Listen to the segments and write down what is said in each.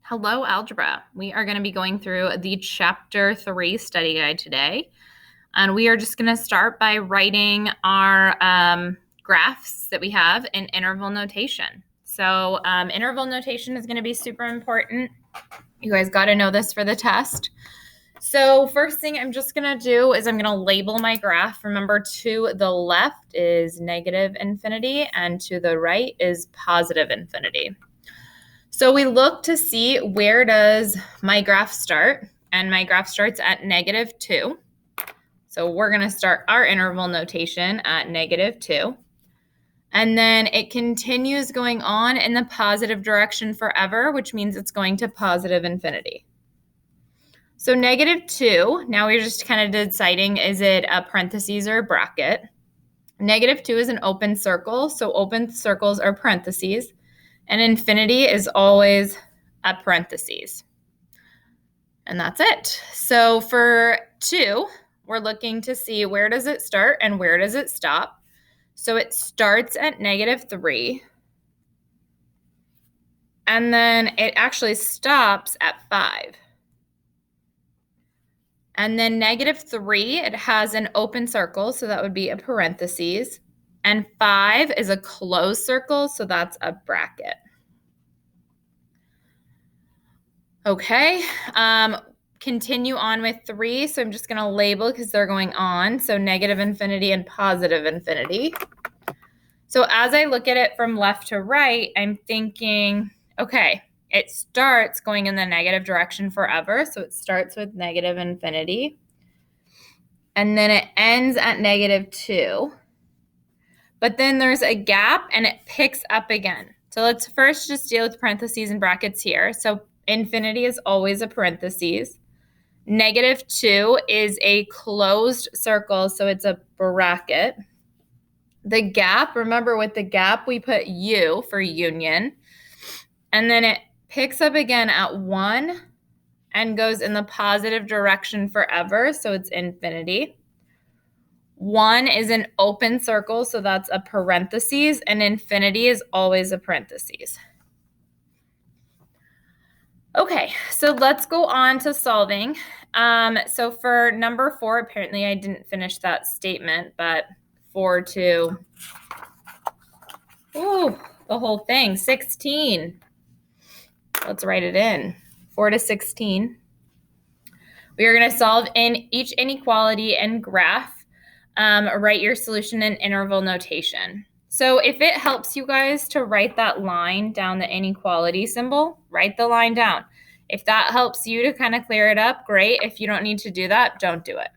Hello, Algebra. We are going to be going through the Chapter 3 study guide today. And we are just going to start by writing our graphs that we have in interval notation. So interval notation is going to be super important. You guys got to know this for the test. So first thing I'm just going to do is I'm going to label my graph. Remember, to the left is negative infinity and to the right is positive infinity. So we look to see where does my graph start, and my graph starts at -2. So we're going to start our interval notation at -2. And then it continues going on in the positive direction forever, which means it's going to positive infinity. So -2, now we're just kind of deciding, is it a parentheses or a bracket? -2 is an open circle, so open circles are parentheses. And infinity is always a parentheses. And that's it. So for 2, we're looking to see where does it start and where does it stop. So it starts at -3. And then it actually stops at 5. And then -3, it has an open circle, so that would be a parentheses. And 5 is a closed circle, so that's a bracket. Okay, continue on with 3. So I'm just going to label because they're going on. So negative infinity and positive infinity. So as I look at it from left to right, I'm thinking, okay, it starts going in the negative direction forever. So it starts with negative infinity. And then it ends at -2. But then there's a gap and it picks up again. So let's first just deal with parentheses and brackets here. So infinity is always a parentheses. -2 is a closed circle, so it's a bracket. The gap, remember with the gap, we put U for union. And then it picks up again at 1 and goes in the positive direction forever, so it's infinity. 1 is an open circle, so that's a parentheses, and infinity is always a parentheses. Okay, so let's go on to solving. So for number 4, apparently I didn't finish that statement, but 4 to, the whole thing, 16. Let's write it in. 4 to 16. We are going to solve in each inequality and graph. Write your solution in interval notation. So if it helps you guys to write that line down the inequality symbol, write the line down. If that helps you to kind of clear it up, great. If you don't need to do that, don't do it.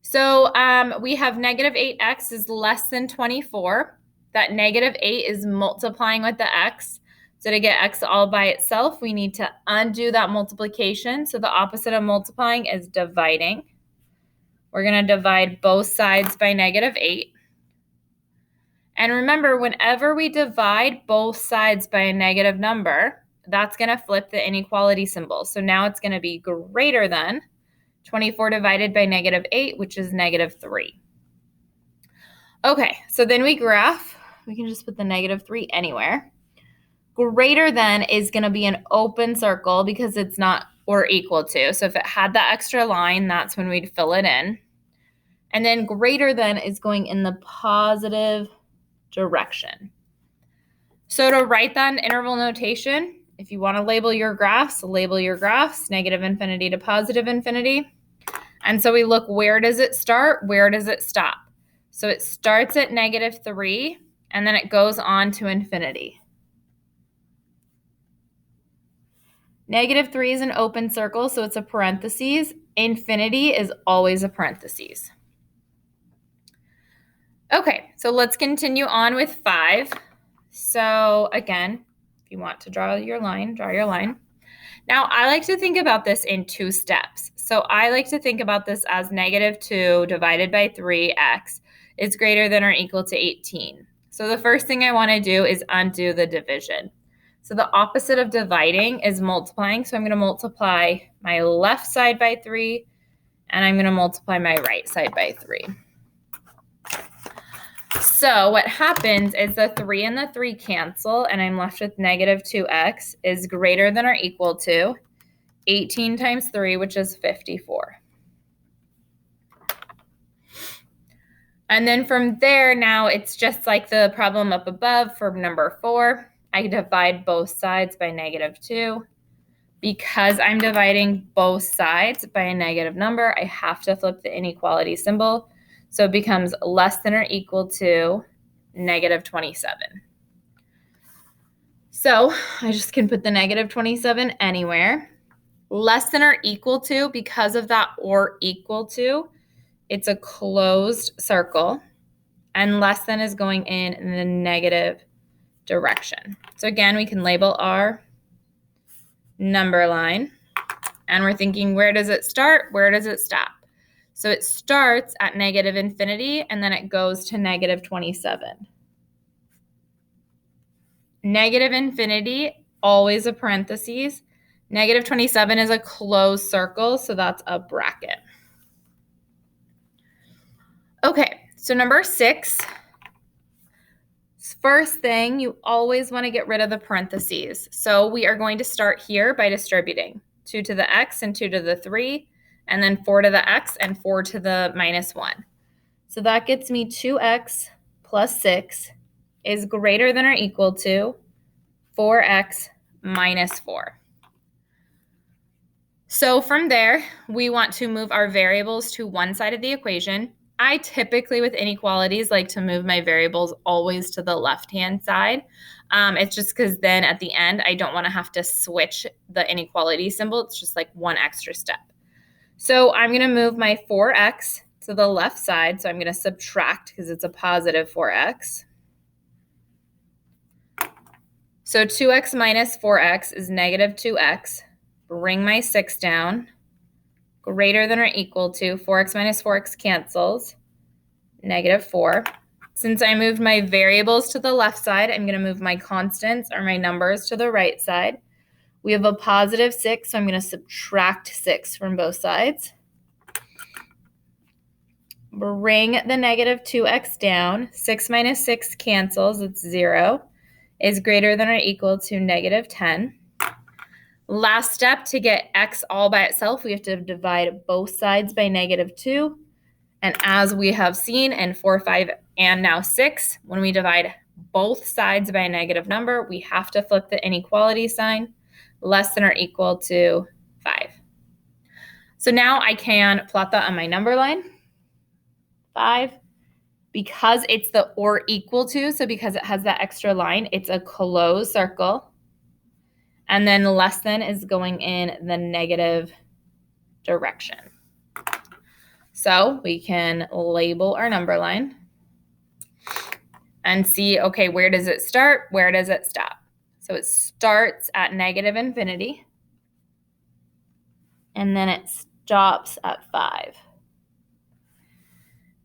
So we have -8x is less than 24. That -8 is multiplying with the x. So to get x all by itself, we need to undo that multiplication. So the opposite of multiplying is dividing. We're going to divide both sides by -8. And remember, whenever we divide both sides by a negative number, that's going to flip the inequality symbol. So now it's going to be greater than 24 divided by -8, which is -3. Okay, so then we graph. We can just put the -3 anywhere. Greater than is going to be an open circle because it's not or equal to. So if it had that extra line, that's when we'd fill it in. And then greater than is going in the positive direction. So to write that in interval notation, if you want to label your graphs, negative infinity to positive infinity. And so we look, where does it start? Where does it stop? So it starts at -3, and then it goes on to infinity. -3 is an open circle, so it's a parentheses. Infinity is always a parentheses. Okay, so let's continue on with 5. So again, if you want to draw your line, draw your line. Now, I like to think about this in 2 steps. So I like to think about this as -2 divided by 3x is greater than or equal to 18. So the first thing I want to do is undo the division. So the opposite of dividing is multiplying. So I'm going to multiply my left side by 3, and I'm going to multiply my right side by 3. So what happens is the 3 and the 3 cancel, and I'm left with negative 2x is greater than or equal to 18 times 3, which is 54. And then from there, now it's just like the problem up above for number 4. I divide both sides by negative 2. Because I'm dividing both sides by a negative number, I have to flip the inequality symbol. So it becomes less than or equal to negative 27. So I just can put the negative 27 anywhere. Less than or equal to, because of that or equal to, it's a closed circle. And less than is going in the negative direction. So again, we can label our number line. And we're thinking, where does it start? Where does it stop? So it starts at negative infinity, and then it goes to negative 27. Negative infinity, always a parentheses. Negative 27 is a closed circle, so that's a bracket. Okay, so number 6. First thing, you always want to get rid of the parentheses. So we are going to start here by distributing 2 to the x and 2 to the 3, and then 4 to the x and 4 to the minus 1. So that gets me 2x plus 6 is greater than or equal to 4x minus 4. So from there, we want to move our variables to one side of the equation. I typically, with inequalities, like to move my variables always to the left-hand side. It's just because then at the end, I don't want to have to switch the inequality symbol. It's just like one extra step. So I'm going to move my 4x to the left side. So I'm going to subtract because it's a positive 4x. So 2x minus 4x is negative 2x. Bring my 6 down. Greater than or equal to 4x minus 4x cancels, negative 4. Since I moved my variables to the left side, I'm going to move my constants or my numbers to the right side. We have a positive 6, so I'm going to subtract 6 from both sides. Bring the negative 2x down. 6 minus 6 cancels, it's 0, is greater than or equal to negative 10. Last step, to get x all by itself, we have to divide both sides by negative 2. And as we have seen in 4, 5, and now 6, when we divide both sides by a negative number, we have to flip the inequality sign, less than or equal to 5. So now I can plot that on my number line. 5. Because it's the or equal to, so because it has that extra line, it's a closed circle. And then less than is going in the negative direction. So we can label our number line and see, okay, where does it start? Where does it stop? So it starts at negative infinity, and then it stops at 5.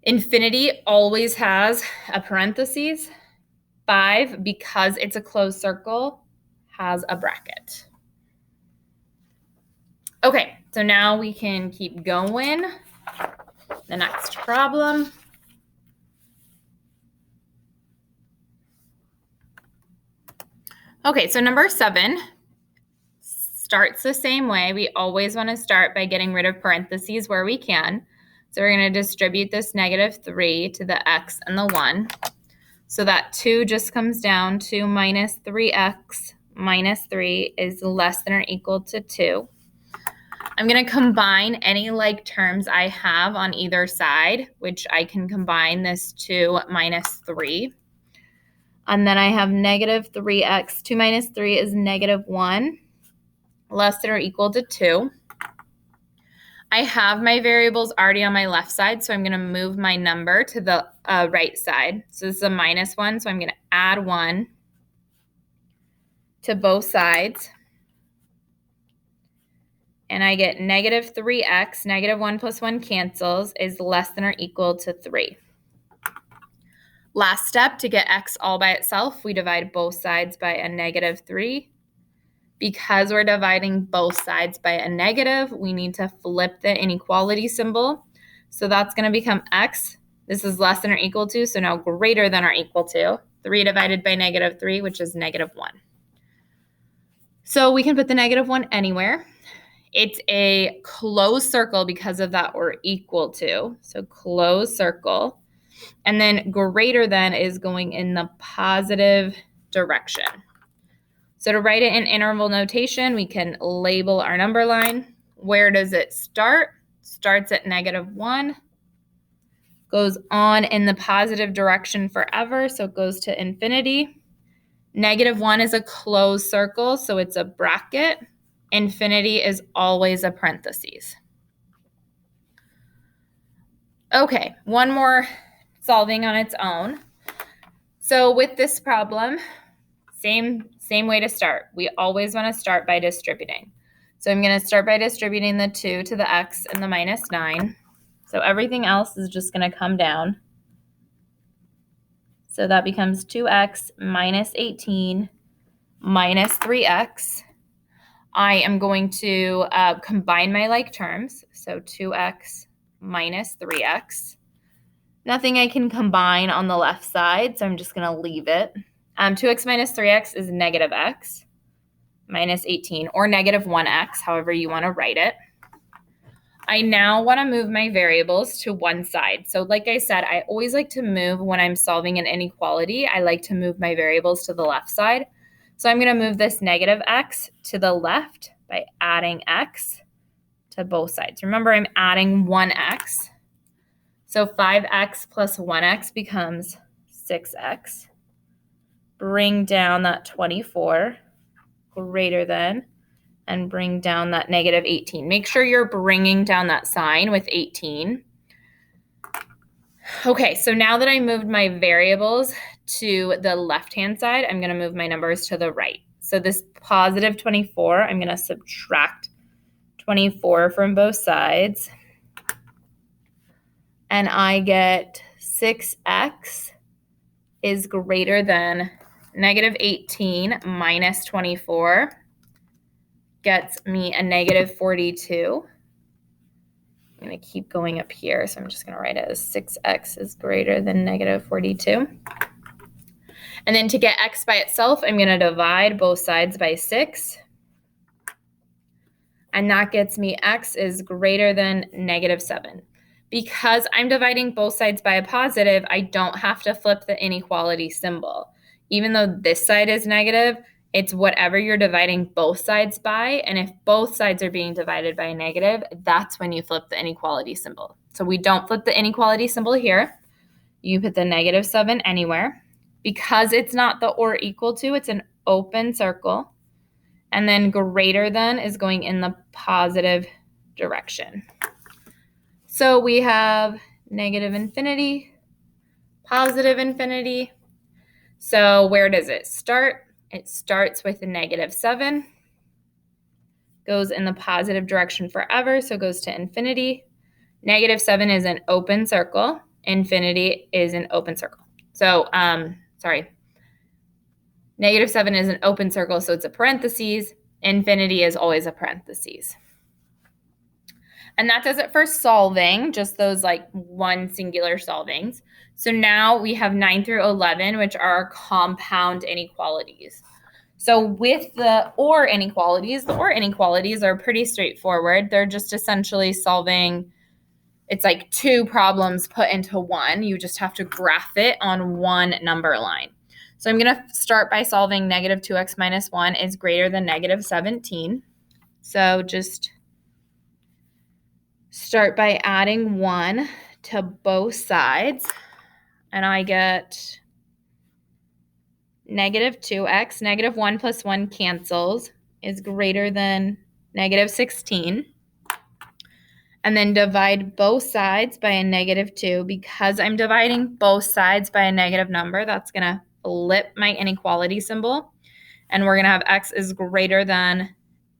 Infinity always has a parentheses. 5, because it's a closed circle, has a bracket. Okay, so now we can keep going. The next problem. Okay, so number 7 starts the same way. We always want to start by getting rid of parentheses where we can. So we're going to distribute this negative 3 to the x and the 1. So that 2 just comes down to minus 3x minus 3 is less than or equal to 2. I'm going to combine any like terms I have on either side, which I can combine this 2 minus 3. And then I have negative 3x. 2 minus 3 is negative 1, less than or equal to 2. I have my variables already on my left side, so I'm going to move my number to the right side. So this is a minus 1, so I'm going to add 1 to both sides. And I get negative 3x, negative 1 plus 1 cancels, is less than or equal to 3. Last step, to get x all by itself, we divide both sides by a negative 3. Because we're dividing both sides by a negative, we need to flip the inequality symbol. So that's going to become x This is less than or equal to, so now greater than or equal to 3 divided by negative 3, which is negative 1. So we can put the negative 1 anywhere. It's a closed circle because of that or equal to. So closed circle. And then greater than is going in the positive direction. So to write it in interval notation, we can label our number line. Where does it start? Starts at negative 1. Goes on in the positive direction forever, so it goes to infinity. Negative 1 is a closed circle, so it's a bracket. Infinity is always a parentheses. Okay, one more solving on its own. So with this problem, same way to start. We always want to start by distributing. So I'm going to start by distributing the 2 to the x and the minus 9. So everything else is just going to come down. So that becomes 2x minus 18 minus 3x. I am going to combine my like terms. So 2x minus 3x. Nothing I can combine on the left side, so I'm just going to leave it. 2x minus 3x is negative x minus 18, or negative 1x, however you want to write it. I now want to move my variables to one side. So like I said, I always like to move when I'm solving an inequality. I like to move my variables to the left side. So I'm going to move this negative x to the left by adding x to both sides. Remember, I'm adding 1x. So 5x plus 1x becomes 6x. Bring down that 24, greater than, and bring down that negative 18. Make sure you're bringing down that sign with 18. Okay, so now that I moved my variables to the left-hand side, I'm going to move my numbers to the right. So this positive 24, I'm going to subtract 24 from both sides. And I get 6x is greater than negative 18 minus 24 gets me a negative 42. I'm going to keep going up here, so I'm just going to write it as 6x is greater than negative 42. And then to get x by itself, I'm going to divide both sides by 6. And that gets me x is greater than negative 7. Because I'm dividing both sides by a positive, I don't have to flip the inequality symbol. Even though this side is negative, it's whatever you're dividing both sides by. And if both sides are being divided by a negative, that's when you flip the inequality symbol. So we don't flip the inequality symbol here. You put the negative 7 anywhere. Because it's not the or equal to, it's an open circle. And then greater than is going in the positive direction. So we have negative infinity, positive infinity. So where does it start? It starts with a negative 7, goes in the positive direction forever, so it goes to infinity. Negative 7 is an open circle. Infinity is an open circle. So, negative 7 is an open circle, so it's a parentheses. Infinity is always a parentheses. And that does it for solving, just those like one singular solvings. So now we have 9 through 11, which are our compound inequalities. So with the or inequalities are pretty straightforward. They're just essentially solving, it's like two problems put into one. You just have to graph it on one number line. So I'm going to start by solving negative 2x minus 1 is greater than negative 17. So just start by adding 1 to both sides, and I get negative 2x. Negative 1 plus 1 cancels, is greater than negative 16. And then divide both sides by a negative 2. Because I'm dividing both sides by a negative number, that's going to flip my inequality symbol. And we're going to have x is greater than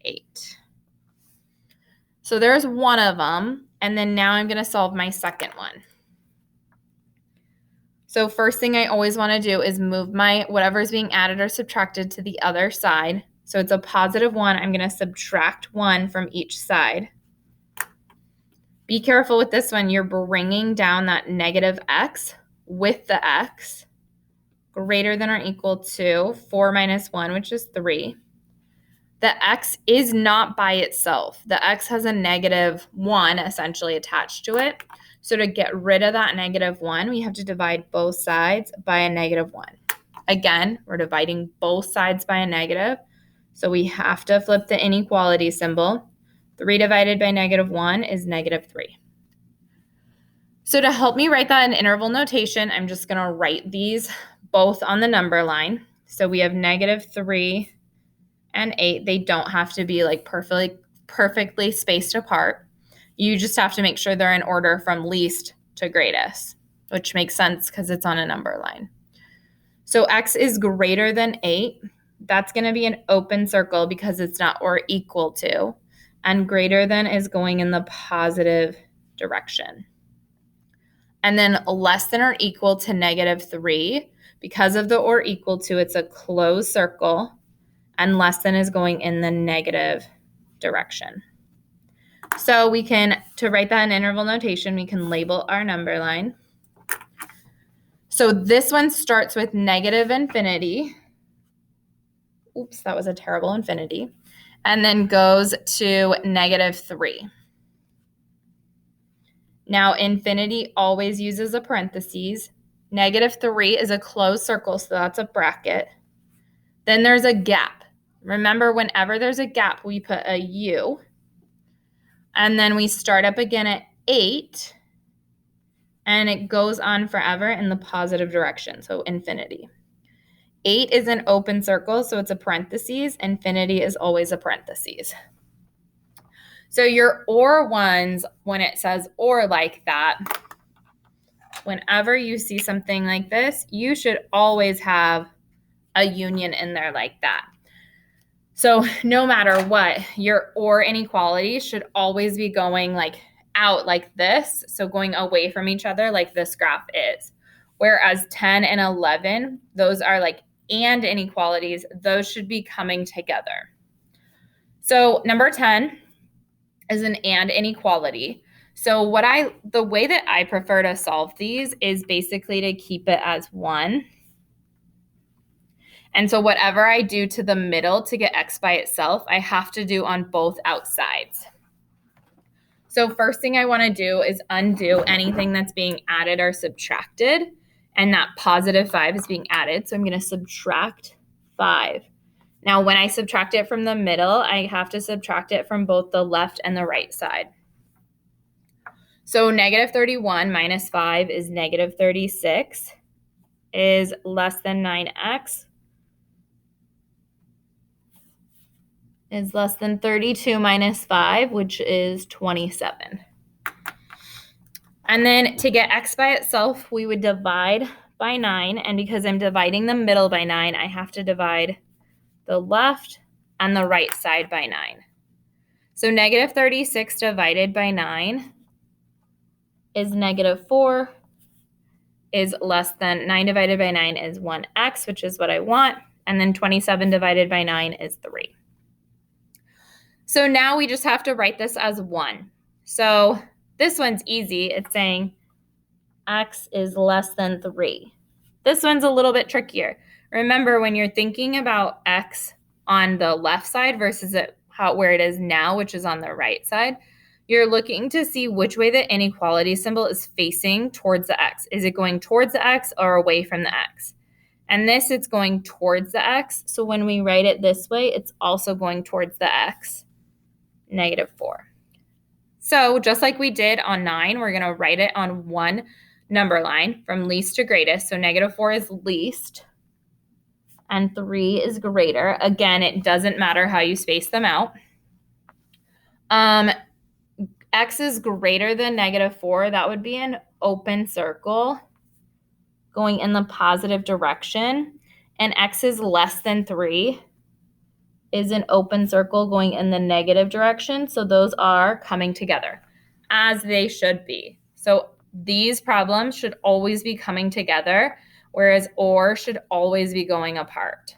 8. So there's one of them. And then now I'm going to solve my second one. So first thing I always want to do is move my whatever is being added or subtracted to the other side. So it's a positive 1. I'm going to subtract 1 from each side. Be careful with this one. You're bringing down that negative x with the x greater than or equal to 4 minus 1, which is 3. The x is not by itself. The x has a negative 1 essentially attached to it. So to get rid of that negative 1, we have to divide both sides by a negative 1. Again, we're dividing both sides by a negative. So we have to flip the inequality symbol. 3 divided by negative 1 is negative 3. So to help me write that in interval notation, I'm just going to write these both on the number line. So we have negative 3 and 8. They don't have to be like perfectly spaced apart. You just have to make sure they're in order from least to greatest, which makes sense because it's on a number line. So x is greater than 8. That's going to be an open circle because it's not or equal to. And greater than is going in the positive direction. And then less than or equal to negative 3. Because of the or equal to, it's a closed circle. And less than is going in the negative direction. So we can, to write that in interval notation, we can label our number line. So this one starts with negative infinity. Oops, that was a terrible infinity. And then goes to negative 3. Now, infinity always uses a parentheses. Negative 3 is a closed circle, so that's a bracket. Then there's a gap. Remember, whenever there's a gap, we put a U. And then we start up again at 8. And it goes on forever in the positive direction, so infinity. 8 is an open circle, so it's a parentheses. Infinity is always a parentheses. So your or ones, when it says or like that, whenever you see something like this, you should always have a union in there like that. So no matter what, your or inequality should always be going like out like this, so going away from each other like this graph is. Whereas 10 and 11, those are like and inequalities, those should be coming together. So number 10 is an and inequality. So the way that I prefer to solve these is basically to keep it as 1. And so whatever I do to the middle to get x by itself, I have to do on both outsides. So first thing I want to do is undo anything that's being added or subtracted, and that positive 5 is being added. So I'm going to subtract 5. Now, when I subtract it from the middle, I have to subtract it from both the left and the right side. So negative 31 minus 5 is negative 36, is less than 9x, is less than 32 minus 5, which is 27. And then to get x by itself, we would divide by 9. And because I'm dividing the middle by 9, I have to divide the left and the right side by 9. So negative 36 divided by 9 is negative 4, is less than 9 divided by 9 is 1x, which is what I want. And then 27 divided by 9 is 3. So now we just have to write this as 1. So this one's easy. It's saying x is less than 3. This one's a little bit trickier. Remember, when you're thinking about x on the left side versus where it is now, which is on the right side, you're looking to see which way the inequality symbol is facing towards the x. Is it going towards the x or away from the x? And this, it's going towards the x. So when we write it this way, it's also going towards the x, negative 4. So just like we did on 9, we're going to write it on one number line from least to greatest. So negative 4 is least and 3 is greater. Again, it doesn't matter how you space them out. X is greater than negative 4. That would be an open circle going in the positive direction. And x is less than 3 is an open circle going in the negative direction. So those are coming together as they should be. So these problems should always be coming together, whereas or should always be going apart.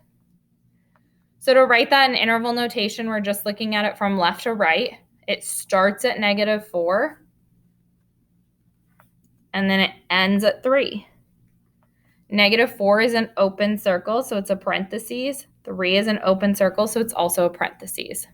So to write that in interval notation, we're just looking at it from left to right. It starts at negative 4 and then it ends at 3. -4 is an open circle, so it's a parentheses. 3 is an open circle, so it's also a parentheses.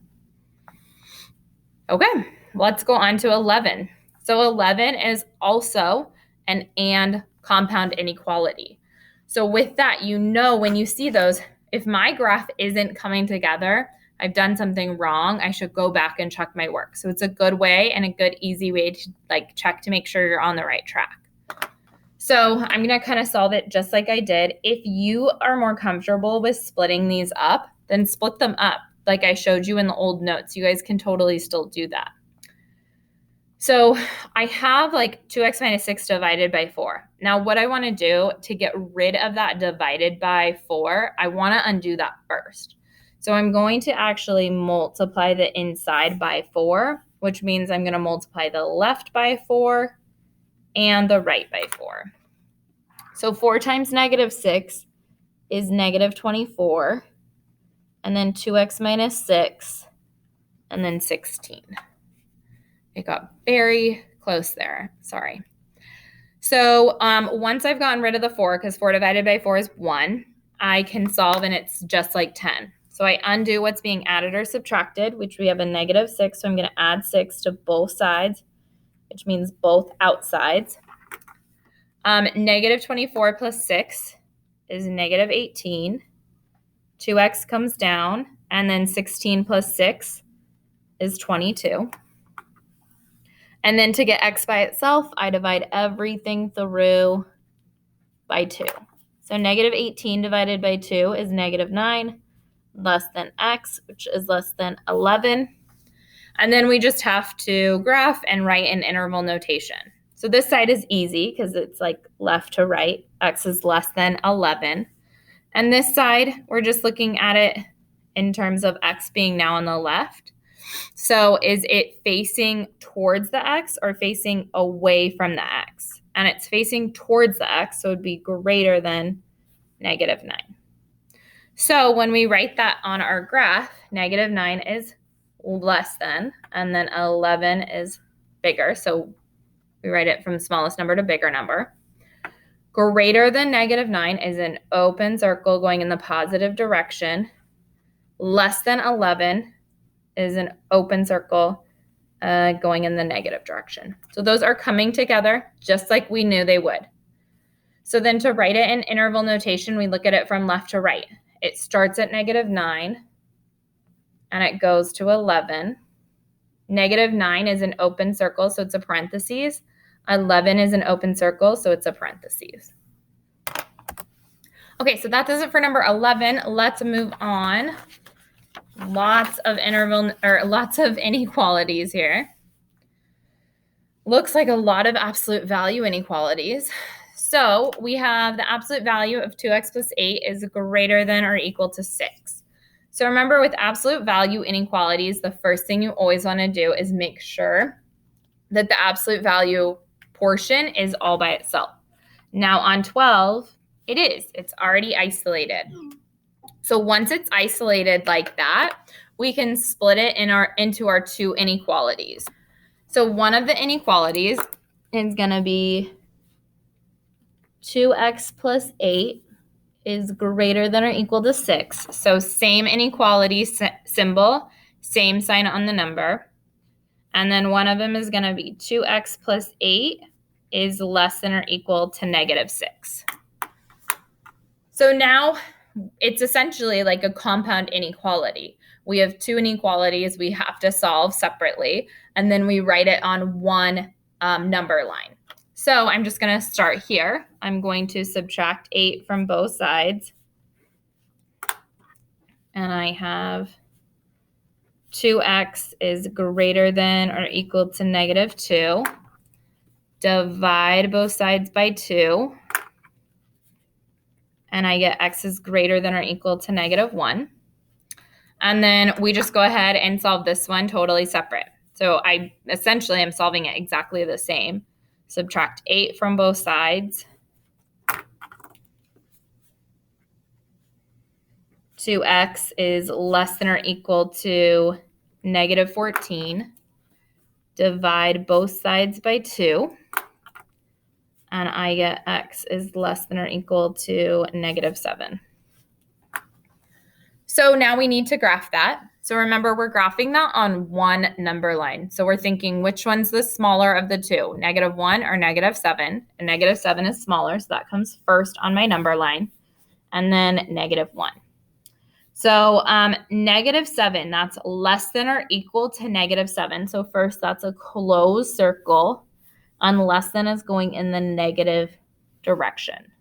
Okay, let's go on to 11. So 11 is also an and compound inequality. So with that, you know when you see those, if my graph isn't coming together, I've done something wrong. I should go back and check my work. So it's a good way and a good easy way to check to make sure you're on the right track. So I'm going to kind of solve it just like I did. If you are more comfortable with splitting these up, then split them up like I showed you in the old notes. You guys can totally still do that. So I have 2x minus 6 divided by 4. Now what I want to do to get rid of that divided by 4, I want to undo that first. So I'm going to actually multiply the inside by 4, which means I'm going to multiply the left by 4 and the right by 4. So 4 times -6 is -24, and then 2x minus 6, and then 16. It got very close there. Sorry. So once I've gotten rid of the 4, because 4 divided by 4 is 1, I can solve, and it's just like 10. So I undo what's being added or subtracted, which we have a -6. So I'm going to add 6 to both sides, which means both outsides. -24 plus 6 is -18. 2x comes down, and then 16 plus 6 is 22. And then to get x by itself, I divide everything through by 2. So -18 divided by 2 is -9, less than x, which is less than 11. And then we just have to graph and write in interval notation. So this side is easy because it's left to right. X is less than 11. And this side, we're just looking at it in terms of x being now on the left. So is it facing towards the x or facing away from the x? And it's facing towards the x, so it would be greater than -9. So when we write that on our graph, -9 is less than, and then 11 is bigger. So we write it from smallest number to bigger number. Greater than -9 is an open circle going in the positive direction. Less than 11 is an open circle going in the negative direction. So those are coming together just like we knew they would. So then to write it in interval notation, we look at it from left to right. It starts at -9 and it goes to 11. -9 is an open circle, so it's a parentheses. 11 is an open circle, so it's a parentheses. Okay, so that does it for number 11. Let's move on. Lots of inequalities here. Looks like a lot of absolute value inequalities. So we have the absolute value of 2x plus 8 is greater than or equal to 6. So remember, with absolute value inequalities, the first thing you always want to do is make sure that the absolute value portion is all by itself. Now on 12, it is. It's already isolated. So once it's isolated like that, we can split it into our two inequalities. So one of the inequalities is going to be 2x plus 8 is greater than or equal to 6. So same inequality symbol, same sign on the number. And then one of them is going to be 2x plus 8 is less than or equal to -6. So now it's essentially like a compound inequality. We have two inequalities we have to solve separately, and then we write it on one number line. So I'm just going to start here. I'm going to subtract 8 from both sides. And I have 2x is greater than or equal to -2. Divide both sides by 2. And I get x is greater than or equal to -1. And then we just go ahead and solve this one totally separate. So I essentially am solving it exactly the same. Subtract 8 from both sides. 2x is less than or equal to -14. Divide both sides by 2. and I get x is less than or equal to -7. So now we need to graph that. So remember, we're graphing that on one number line. So we're thinking which one's the smaller of the two, -1 or -7. And -7 is smaller, so that comes first on my number line. And then -1. So -7, that's less than or equal to -7. So first, that's a closed circle, and less than is going in the negative direction.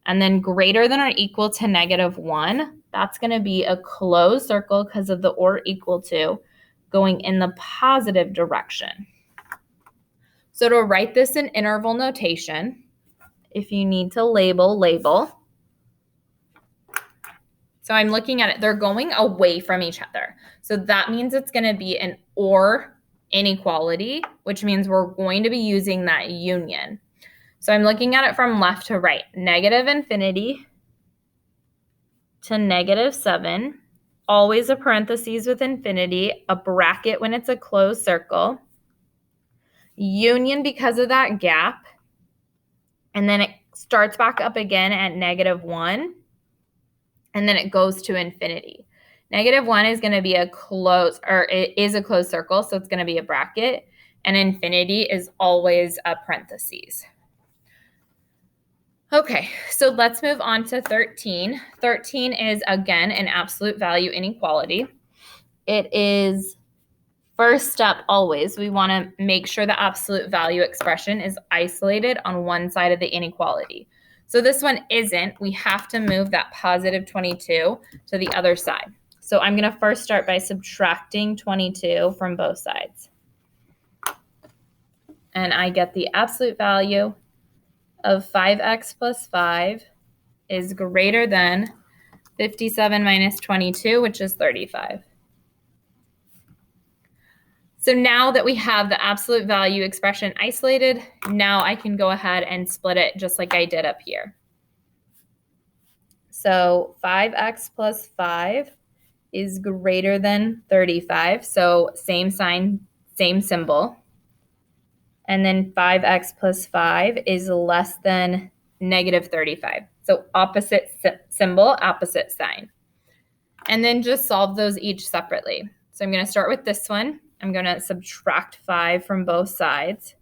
And then greater than or equal to -1, that's going to be a closed circle because of the or equal to going in the positive direction. So to write this in interval notation, if you need to label, label. So I'm looking at it, they're going away from each other. So that means it's going to be an or inequality, which means we're going to be using that union. So I'm looking at it from left to right, -infinity to -7, always a parentheses with infinity, a bracket when it's a closed circle, union because of that gap, and then it starts back up again at -1, and then it goes to infinity. -1 is going to be a closed, or it is a closed circle, so it's going to be a bracket, and infinity is always a parentheses. Okay, so let's move on to 13. 13 is, again, an absolute value inequality. It is first step always. We want to make sure the absolute value expression is isolated on one side of the inequality. So this one isn't. We have to move that +22 to the other side. So I'm going to first start by subtracting 22 from both sides. And I get the absolute value of 5x plus 5 is greater than 57 minus 22, which is 35. So now that we have the absolute value expression isolated, now I can go ahead and split it just like I did up here. So 5x plus 5 is greater than 35. So same sign, same symbol. And then 5x plus 5 is less than -35. So opposite symbol, opposite sign. And then just solve those each separately. So I'm going to start with this one. I'm going to subtract 5 from both sides.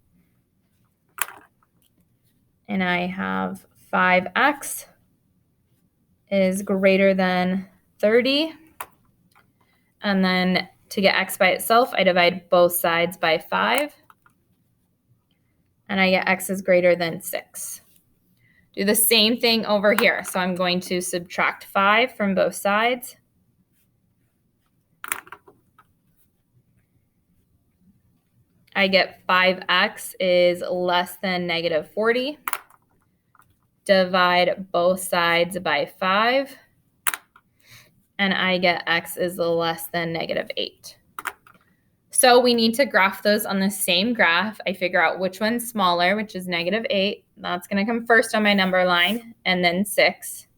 And I have 5x is greater than 30. And then to get x by itself, I divide both sides by 5. And I get x is greater than 6. Do the same thing over here. So I'm going to subtract 5 from both sides. I get 5x is less than -40. Divide both sides by 5. And I get x is less than -8. So we need to graph those on the same graph. I figure out which one's smaller, which is -8. That's going to come first on my number line, and then 6.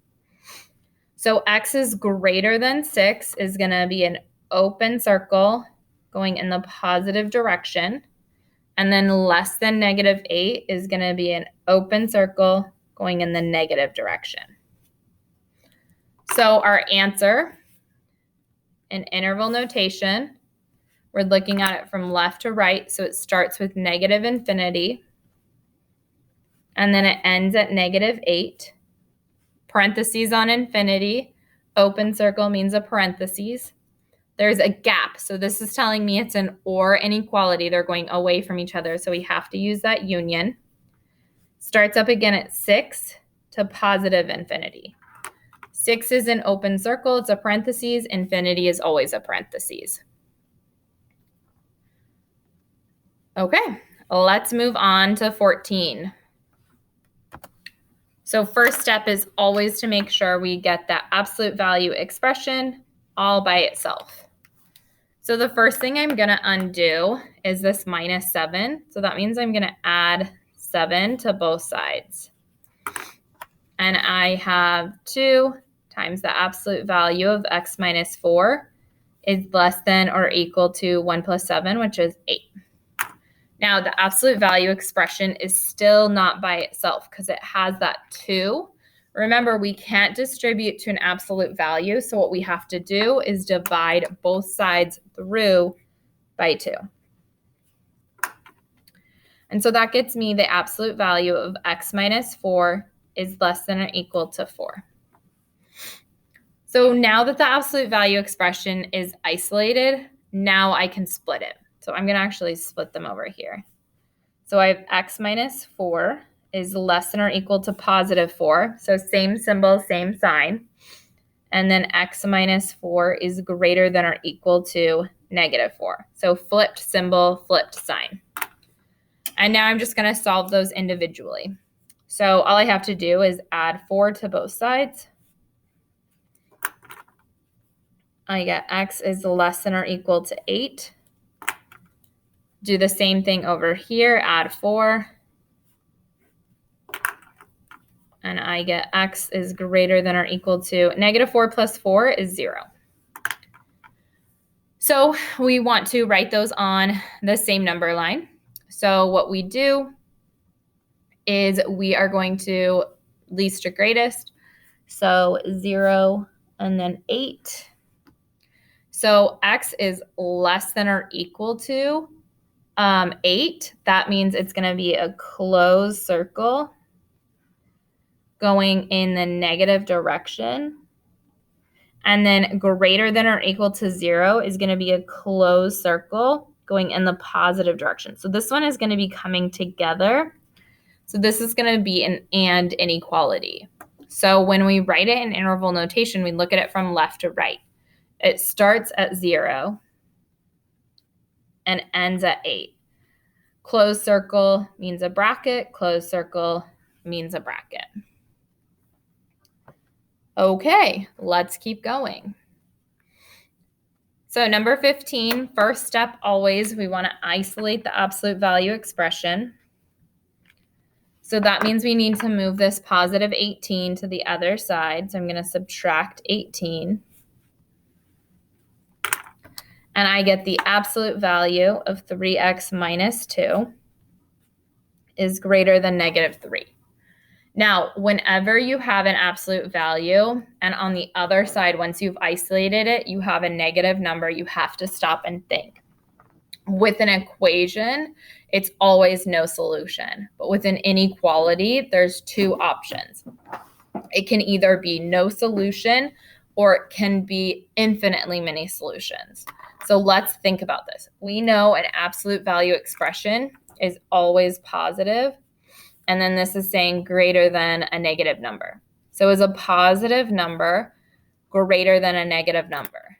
So x is greater than 6 is going to be an open circle going in the positive direction. And then less than -8 is going to be an open circle going in the negative direction. So our answer in interval notation, we're looking at it from left to right. So it starts with -infinity. And then it ends at -8. Parentheses on infinity. Open circle means a parentheses. There's a gap. So this is telling me it's an or inequality. They're going away from each other. So we have to use that union. Starts up again at 6 to positive infinity. 6 is an open circle. It's a parentheses. Infinity is always a parentheses. Okay, let's move on to 14. So first step is always to make sure we get that absolute value expression all by itself. So the first thing I'm going to undo is this -7. So that means I'm going to add 7 to both sides. And I have 2 times the absolute value of x minus 4 is less than or equal to 1 plus 7, which is 8. Now, the absolute value expression is still not by itself because it has that 2. Remember, we can't distribute to an absolute value, so what we have to do is divide both sides through by 2. And so that gets me the absolute value of x minus 4 is less than or equal to 4. So now that the absolute value expression is isolated, now I can split it. So I'm going to actually split them over here. So I have x minus 4 is less than or equal to positive 4. So same symbol, same sign. And then x minus 4 is greater than or equal to negative 4. So flipped symbol, flipped sign. And now I'm just going to solve those individually. So all I have to do is add 4 to both sides. I get x is less than or equal to 8. Do the same thing over here, add 4. And I get x is greater than or equal to negative 4 plus 4 is 0. So we want to write those on the same number line. So what we do is we are going to least to greatest. So 0 and then 8. So x is less than or equal to 8. That means it's going to be a closed circle going in the negative direction. And then greater than or equal to 0 is going to be a closed circle going in the positive direction. So this one is going to be coming together. So this is going to be an and inequality. So when we write it in interval notation, we look at it from left to right. It starts at 0 and ends at 8. Closed circle means a bracket. Closed circle means a bracket. Okay, let's keep going. So number 15, first step always, we want to isolate the absolute value expression. So that means we need to move this positive 18 to the other side. So I'm going to subtract 18. And I get the absolute value of 3x minus 2 is greater than negative 3. Now, whenever you have an absolute value, and on the other side, once you've isolated it, you have a negative number, you have to stop and think. With an equation, it's always no solution. But with an inequality, there's 2 options. It can either be no solution or it can be infinitely many solutions. So let's think about this. We know an absolute value expression is always positive. And then this is saying greater than a negative number. So is a positive number greater than a negative number?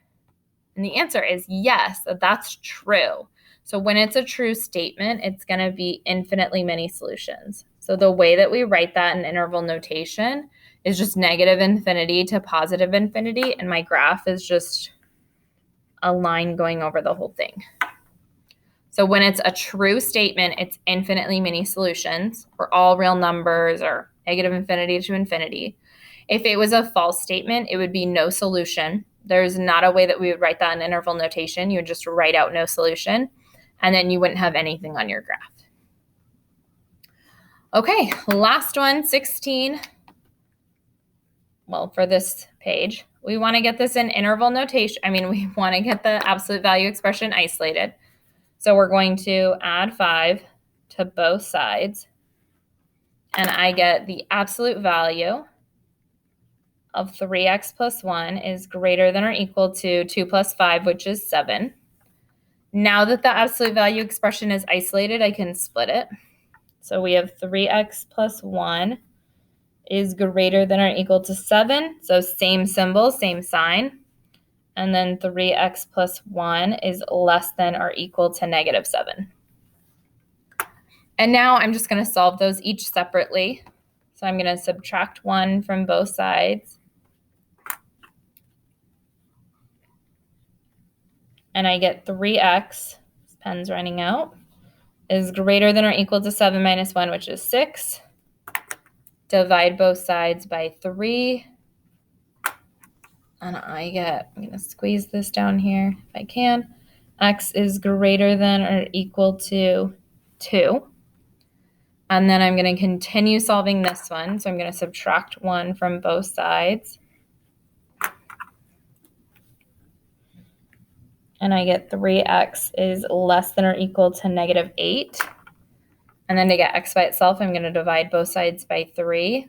And the answer is yes, that's true. So when it's a true statement, it's going to be infinitely many solutions. So the way that we write that in interval notation is just negative infinity to positive infinity. And my graph is just a line going over the whole thing. So when it's a true statement, it's infinitely many solutions for all real numbers or negative infinity to infinity. If it was a false statement, it would be no solution. There's not a way that we would write that in interval notation. You would just write out no solution, and then you wouldn't have anything on your graph. Okay, last one, 16. Well, for this page, we want to get this in interval notation. We want to get the absolute value expression isolated. So we're going to add 5 to both sides, and I get the absolute value of 3x plus 1 is greater than or equal to 2 plus 5, which is 7. Now that the absolute value expression is isolated, I can split it. So we have 3x plus 1 is greater than or equal to 7. So same symbol, same sign. And then 3x plus 1 is less than or equal to negative 7. And now I'm just going to solve those each separately. So I'm going to subtract 1 from both sides. And I get 3x, this pen's running out, is greater than or equal to 7 minus 1, which is 6. Divide both sides by 3. And I'm going to squeeze this down here if I can. X is greater than or equal to 2. And then I'm going to continue solving this one. So I'm going to subtract 1 from both sides. And I get 3x is less than or equal to negative 8. And then to get x by itself, I'm going to divide both sides by 3.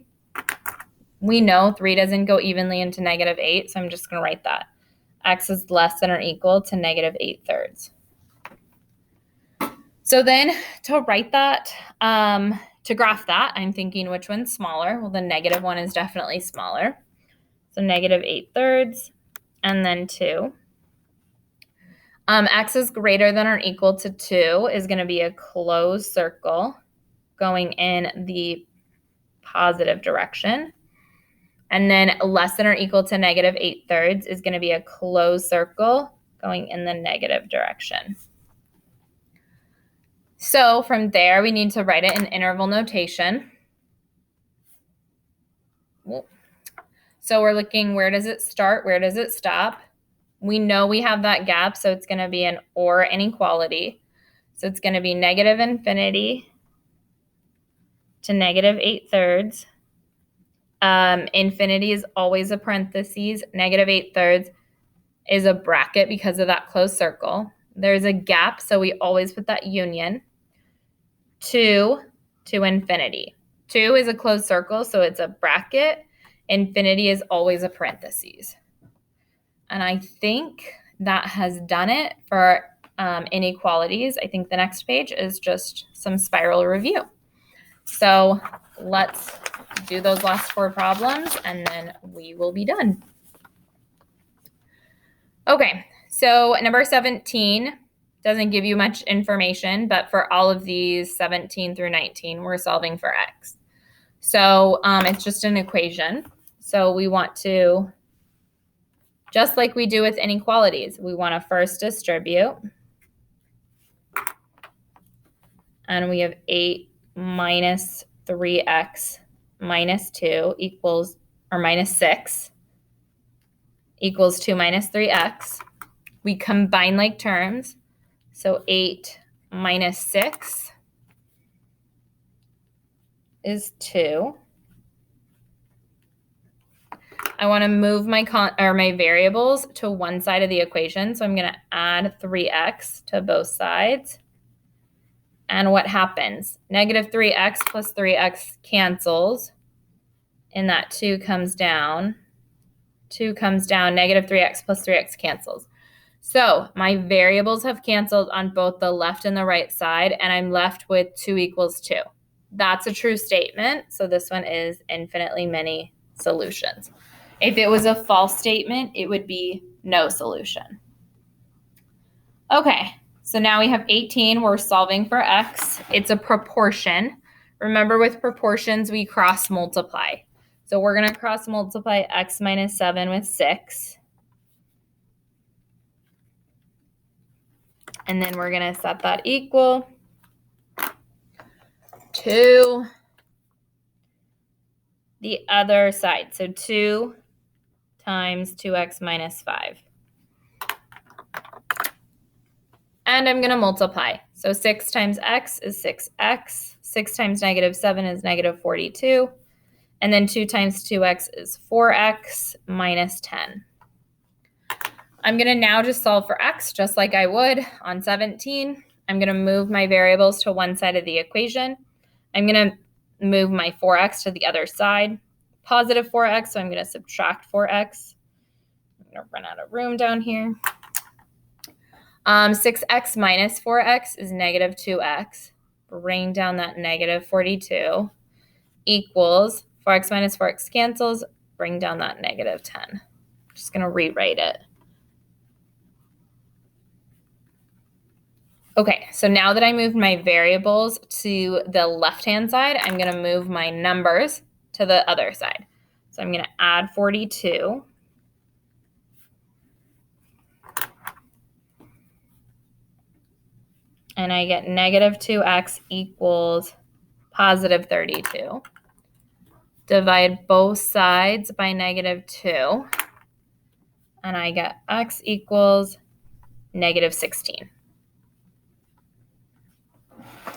We know 3 doesn't go evenly into negative 8, so I'm just going to write that. X is less than or equal to negative 8/3. So then to write that, to graph that, I'm thinking which one's smaller? Well, the negative one is definitely smaller. So negative 8/3 and then 2. X is greater than or equal to 2 is going to be a closed circle going in the positive direction. And then less than or equal to negative 8/3 is going to be a closed circle going in the negative direction. So from there, we need to write it in interval notation. So we're looking, where does it start? Where does it stop? We know we have that gap, so it's going to be an or inequality. So it's going to be negative infinity to negative 8/3. Infinity is always a parentheses. Negative 8/3 is a bracket because of that closed circle. There's a gap, so we always put that union. 2 to infinity. 2 is a closed circle, so it's a bracket. Infinity is always a parentheses. And I think that has done it for inequalities. I think the next page is just some spiral review. So let's do those last 4 problems, and then we will be done. Okay, so number 17 doesn't give you much information, but for all of these 17 through 19, we're solving for x. So it's just an equation. So we want to, just like we do with inequalities, we want to first distribute. And we have 8 minus 3x minus 2 equals, or minus 6 equals 2 minus 3x. We combine like terms. So 8 minus 6 is 2. I want to move my variables to one side of the equation. So I'm going to add 3x to both sides. And what happens? Negative 3x plus 3x cancels. And that 2 comes down. 2 comes down. Negative 3x plus 3x cancels. So my variables have canceled on both the left and the right side, and I'm left with 2 equals 2. That's a true statement. So this one is infinitely many solutions. If it was a false statement, it would be no solution. Okay, so now we have 18. We're solving for x. It's a proportion. Remember, with proportions, we cross multiply. So we're going to cross multiply x minus 7 with 6. And then we're going to set that equal to the other side. So 2 times 2x minus 5. And I'm going to multiply. So 6 times x is 6x. 6 times negative 7 is negative 42. And then 2 times 2x is 4x minus 10. I'm going to now just solve for x just like I would on 17. I'm going to move my variables to one side of the equation. I'm going to move my 4x to the other side. Positive 4x, so I'm going to subtract 4x. I'm going to run out of room down here. 6x minus 4x is negative 2x. Bring down that negative 42 equals 4x minus 4x cancels. Bring down that negative 10. I'm just going to rewrite it. Okay, so now that I moved my variables to the left-hand side, I'm going to move my numbers to the other side. So I'm going to add 42. And I get negative 2x equals positive 32. Divide both sides by negative 2. And I get x equals negative 16.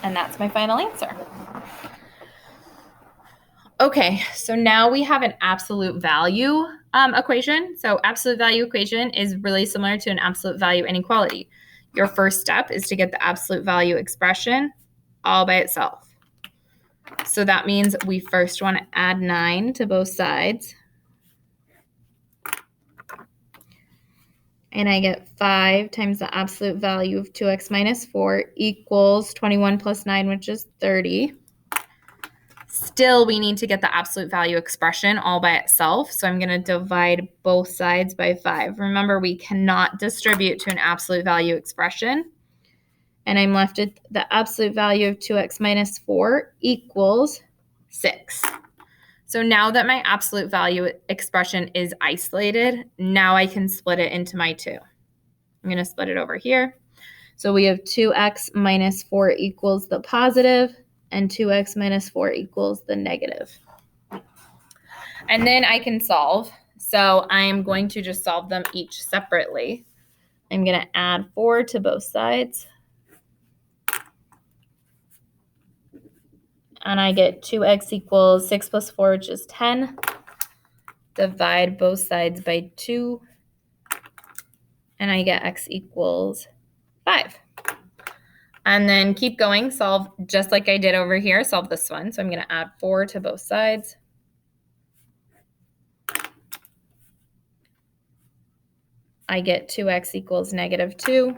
And that's my final answer. Okay, so now we have an absolute value equation. So absolute value equation is really similar to an absolute value inequality. Your first step is to get the absolute value expression all by itself. So that means we first want to add 9 to both sides. And I get 5 times the absolute value of 2x minus 4 equals 21 plus 9, which is 30. Still, we need to get the absolute value expression all by itself. So I'm going to divide both sides by 5. Remember, we cannot distribute to an absolute value expression. And I'm left with the absolute value of 2x minus 4 equals 6. So now that my absolute value expression is isolated, now I can split it into my 2. I'm going to split it over here. So we have 2x minus 4 equals the positive, and 2x minus 4 equals the negative. And then I can solve. So I am going to just solve them each separately. I'm going to add 4 to both sides. And I get 2x equals 6 plus 4, which is 10. Divide both sides by 2. And I get x equals 5. And then keep going, solve just like I did over here, solve this one. So I'm going to add 4 to both sides. I get 2x equals negative 2.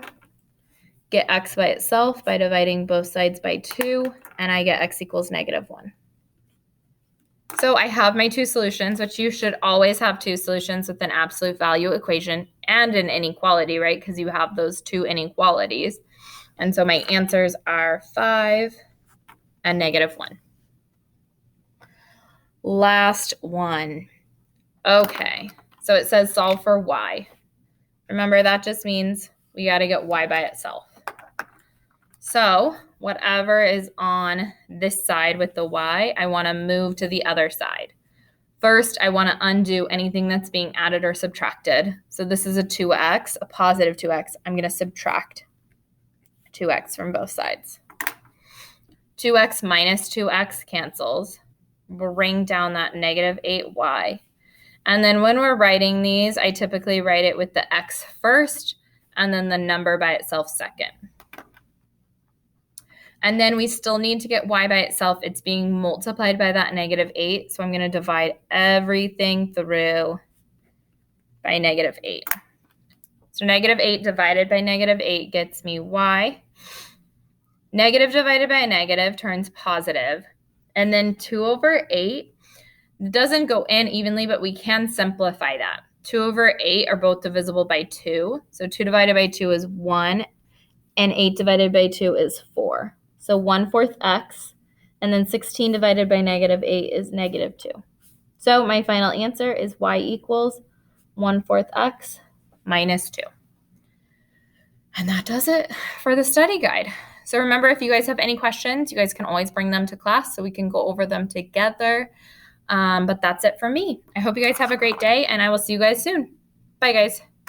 Get x by itself by dividing both sides by 2, and I get x equals negative 1. So I have my 2 solutions, which you should always have 2 solutions with an absolute value equation and an inequality, right? Because you have those 2 inequalities. And so my answers are 5 and negative 1. Last one. Okay, so it says solve for y. Remember, that just means we got to get y by itself. So whatever is on this side with the y, I want to move to the other side. First, I want to undo anything that's being added or subtracted. So this is a 2x, a positive 2x. I'm going to subtract 2x from both sides. 2x minus 2x cancels. Bring down that negative 8y. And then when we're writing these, I typically write it with the x first and then the number by itself second. And then we still need to get y by itself. It's being multiplied by that negative 8. So I'm going to divide everything through by negative 8. So negative 8 divided by negative 8 gets me y. Negative divided by a negative turns positive. And then 2 over 8 doesn't go in evenly, but we can simplify that. 2 over 8 are both divisible by 2. So 2 divided by 2 is 1, and 8 divided by 2 is 4. So 1/4 x, and then 16 divided by negative 8 is negative 2. So my final answer is y equals 1/4 x minus 2. And that does it for the study guide. So remember, if you guys have any questions, you guys can always bring them to class so we can go over them together. But that's it from me. I hope you guys have a great day, and I will see you guys soon. Bye, guys.